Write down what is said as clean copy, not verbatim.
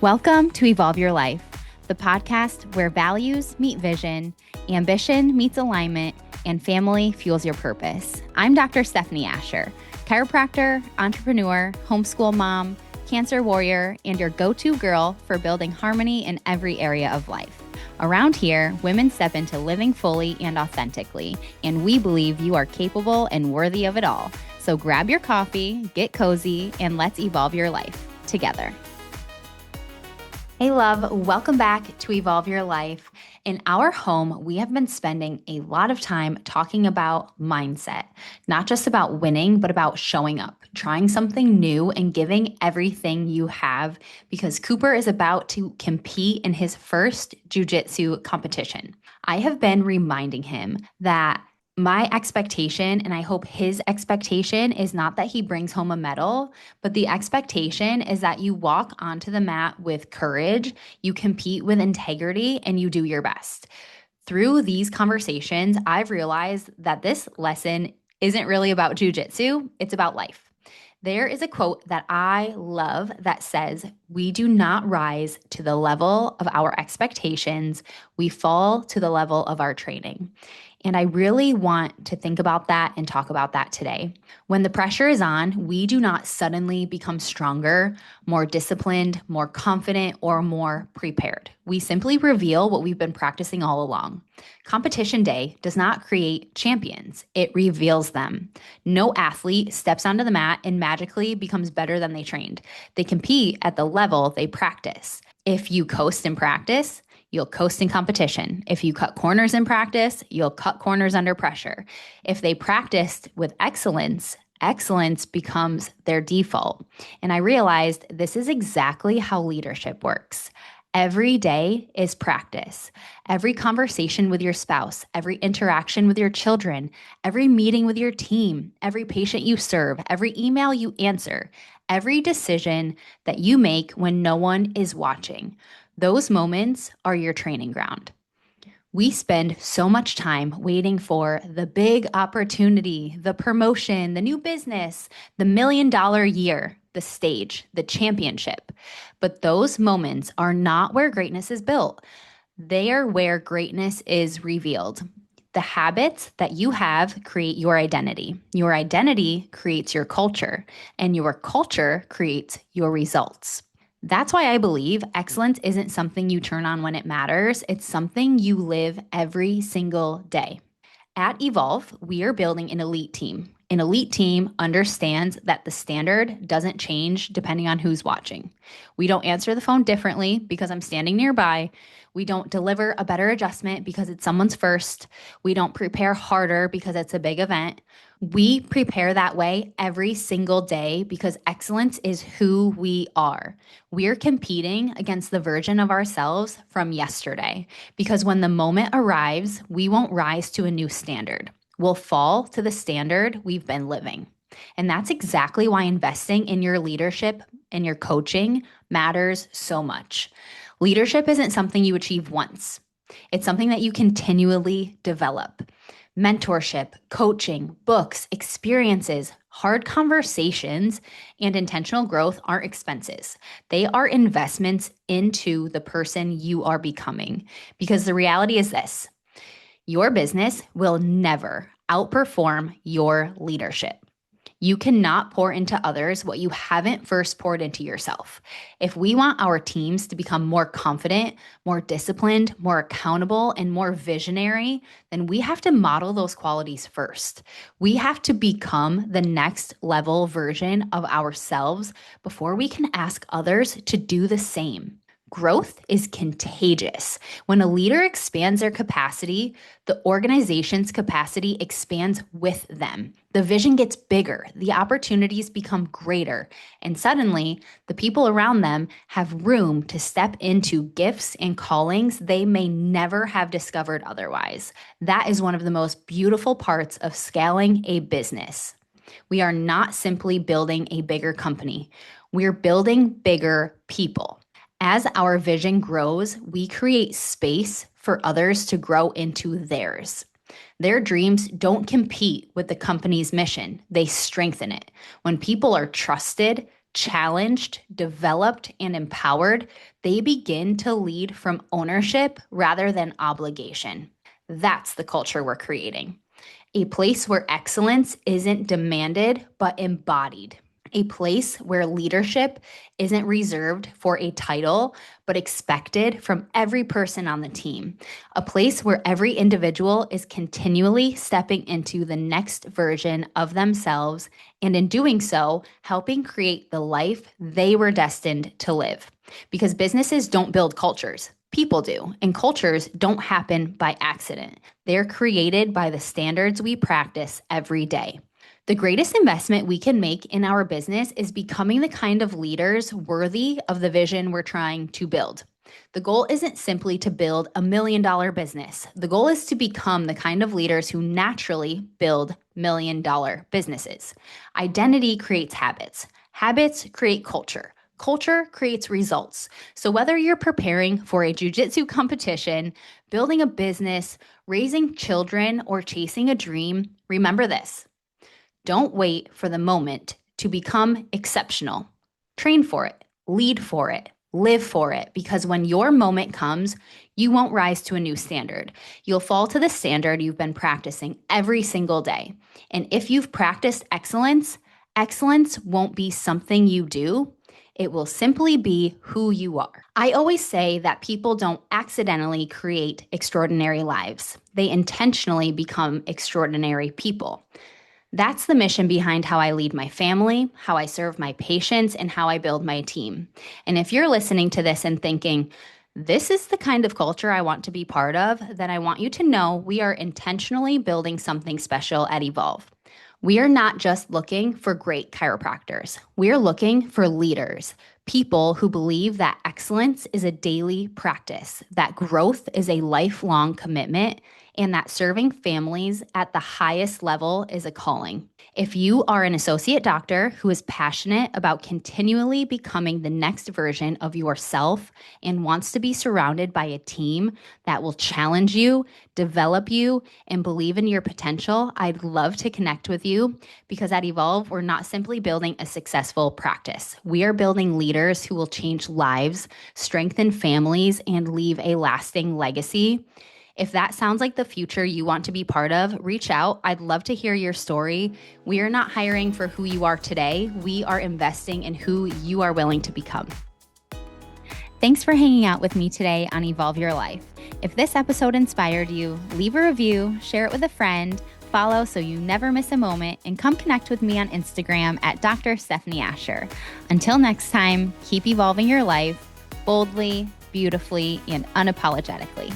Welcome to Evolve Your Life, the podcast where values meet vision, ambition meets alignment, and family fuels your purpose. I'm Dr. Stefanie Ascher, chiropractor, entrepreneur, homeschool mom, cancer warrior, and your go-to girl for building harmony in every area of life. Around here, women step into living fully and authentically, and we believe you are capable and worthy of it all. So grab your coffee, get cozy, and let's evolve your life together. Hey love, welcome back to Evolve Your Life. In our home, we have been spending a lot of time talking about mindset, not just about winning, but about showing up, trying something new and giving everything you have, because Cooper is about to compete in his first jujitsu competition. I have been reminding him that my expectation, and I hope his expectation, is not that he brings home a medal, but the expectation is that you walk onto the mat with courage, you compete with integrity, and you do your best. Through these conversations, I've realized that this lesson isn't really about jujitsu, it's about life. There is a quote that I love that says, "We do not rise to the level of our expectations, we fall to the level of our training." And I really want to think about that and talk about that today. When the pressure is on, we do not suddenly become stronger, more disciplined, more confident, or more prepared. We simply reveal what we've been practicing all along. Competition day does not create champions, it reveals them. No athlete steps onto the mat and magically becomes better than they trained. They compete at the level they practice. If you coast in practice, you'll coast in competition. If you cut corners in practice, you'll cut corners under pressure. If they practiced with excellence, excellence becomes their default. And I realized this is exactly how leadership works. Every day is practice. Every conversation with your spouse, every interaction with your children, every meeting with your team, every patient you serve, every email you answer, every decision that you make when no one is watching. Those moments are your training ground. We spend so much time waiting for the big opportunity, the promotion, the new business, the $1 million year, the stage, the championship. But those moments are not where greatness is built. They are where greatness is revealed. The habits that you have create your identity. Your identity creates your culture, and your culture creates your results. That's why I believe excellence isn't something you turn on when it matters. It's something you live every single day. At Evolve, we are building an elite team. An elite team understands that the standard doesn't change depending on who's watching. We don't answer the phone differently because I'm standing nearby. We don't deliver a better adjustment because it's someone's first. We don't prepare harder because it's a big event. We prepare that way every single day because excellence is who we are. We're competing against the version of ourselves from yesterday because when the moment arrives, we won't rise to a new standard. We'll fall to the standard we've been living. And that's exactly why investing in your leadership and your coaching matters so much. Leadership isn't something you achieve once. It's something that you continually develop. Mentorship, coaching, books, experiences, hard conversations, and intentional growth aren't expenses. They are investments into the person you are becoming. Because the reality is this: your business will never outperform your leadership. You cannot pour into others what you haven't first poured into yourself. If we want our teams to become more confident, more disciplined, more accountable, and more visionary, then we have to model those qualities first. We have to become the next level version of ourselves before we can ask others to do the same. Growth is contagious. When a leader expands their capacity, the organization's capacity expands with them. The vision gets bigger, the opportunities become greater, and suddenly the people around them have room to step into gifts and callings they may never have discovered otherwise. That is one of the most beautiful parts of scaling a business. We are not simply building a bigger company. We're building bigger people. As our vision grows, we create space for others to grow into theirs. Their dreams don't compete with the company's mission. They strengthen it. When people are trusted, challenged, developed, and empowered, they begin to lead from ownership rather than obligation. That's the culture we're creating. A place where excellence isn't demanded, but embodied. A place where leadership isn't reserved for a title, but expected from every person on the team. A place where every individual is continually stepping into the next version of themselves, and in doing so, helping create the life they were destined to live. Because businesses don't build cultures. People do, and cultures don't happen by accident. They're created by the standards we practice every day. The greatest investment we can make in our business is becoming the kind of leaders worthy of the vision we're trying to build. The goal isn't simply to build $1 million business. The goal is to become the kind of leaders who naturally build $1 million businesses. Identity creates habits. Habits create culture. Culture creates results. So whether you're preparing for a jujitsu competition, building a business, raising children, or chasing a dream, remember this. Don't wait for the moment to become exceptional. Train for it, lead for it, live for it, because when your moment comes, you won't rise to a new standard. You'll fall to the standard you've been practicing every single day. And if you've practiced excellence, excellence won't be something you do. It will simply be who you are. I always say that people don't accidentally create extraordinary lives. They intentionally become extraordinary people. That's the mission behind how I lead my family, how I serve my patients, and how I build my team. And if you're listening to this and thinking, this is the kind of culture I want to be part of, then I want you to know we are intentionally building something special at Evolve. We are not just looking for great chiropractors. We are looking for leaders, people who believe that excellence is a daily practice, that growth is a lifelong commitment, and that serving families at the highest level is a calling. If you are an associate doctor who is passionate about continually becoming the next version of yourself and wants to be surrounded by a team that will challenge you, develop you, and believe in your potential, I'd love to connect with you, because at Evolve, we're not simply building a successful practice. We are building leaders who will change lives, strengthen families, and leave a lasting legacy. If that sounds like the future you want to be part of, reach out. I'd love to hear your story. We are not hiring for who you are today. We are investing in who you are willing to become. Thanks for hanging out with me today on Evolve Your Life. If this episode inspired you, leave a review, share it with a friend, follow so you never miss a moment, and come connect with me on Instagram at Dr. Stefanie Ascher. Until next time, keep evolving your life boldly, beautifully, and unapologetically.